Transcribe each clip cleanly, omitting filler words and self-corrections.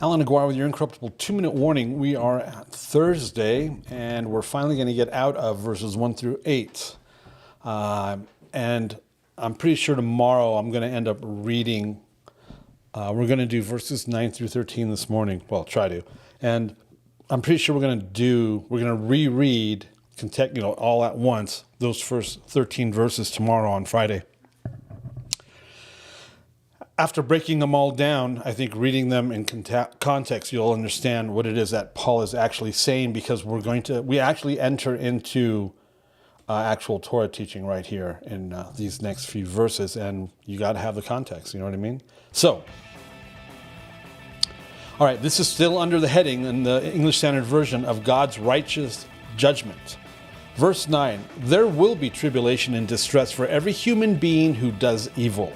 Allan Aguirre with your Incorruptible 2-minute warning. We are at Thursday, and we're finally going to get out of verses 1 through 8. And I'm pretty sure tomorrow I'm going to end up reading. We're going to do verses 9 through 13 this morning. Well, try to. And I'm pretty sure we're going to reread, all at once, those first 13 verses tomorrow on Friday. After breaking them all down, I think reading them in context, you'll understand what it is that Paul is actually saying, because we actually enter into actual Torah teaching right here in these next few verses, and you got to have the context, you know what I mean? So, all right, this is still under the heading in the English Standard Version of God's righteous judgment. Verse 9, there will be tribulation and distress for every human being who does evil.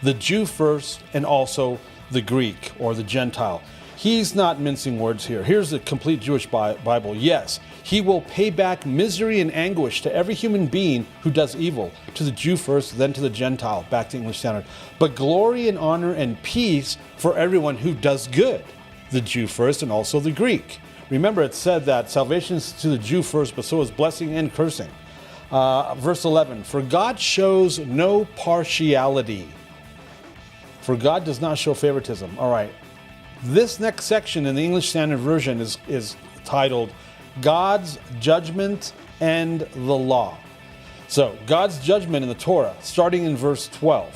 The Jew first, and also the Greek or the Gentile. He's not mincing words here. Here's the complete Jewish Bible. Yes, he will pay back misery and anguish to every human being who does evil. To the Jew first, then to the Gentile. Back to English Standard. But glory and honor and peace for everyone who does good. The Jew first, and also the Greek. Remember, it said that salvation is to the Jew first, but so is blessing and cursing. Verse 11, for God shows no partiality. For God does not show favoritism. All right. This next section in the English Standard Version is titled God's Judgment and the Law. So, God's judgment in the Torah, starting in verse 12.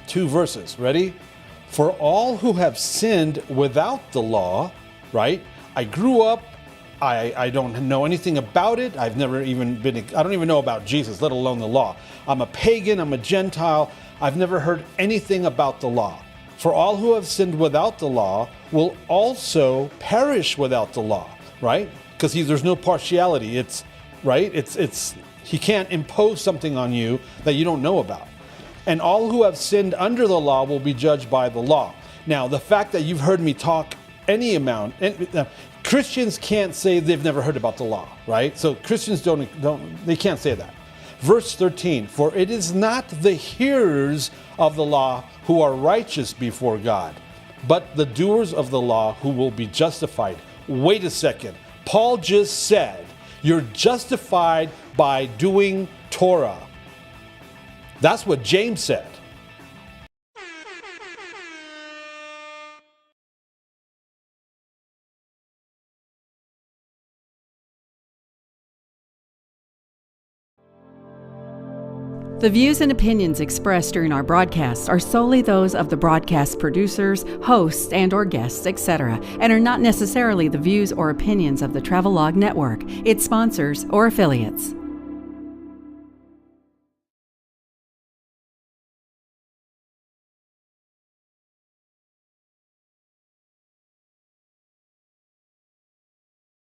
2 verses. Ready? For all who have sinned without the law, right? I grew up, I don't know anything about it. I don't even know about Jesus, let alone the law. I'm a pagan, I'm a Gentile. I've never heard anything about the law. For all who have sinned without the law will also perish without the law, right? Because there's no partiality. It's right. He can't impose something on you that you don't know about. And all who have sinned under the law will be judged by the law. Now, the fact that you've heard me talk any amount, Christians can't say they've never heard about the law, right? So Christians they can't say that. Verse 13, for it is not the hearers of the law who are righteous before God, but the doers of the law who will be justified. Wait a second. Paul just said you're justified by doing Torah. That's what James said. The views and opinions expressed during our broadcasts are solely those of the broadcast producers, hosts, and/or guests, etc., and are not necessarily the views or opinions of the Travelog Network, its sponsors, or affiliates.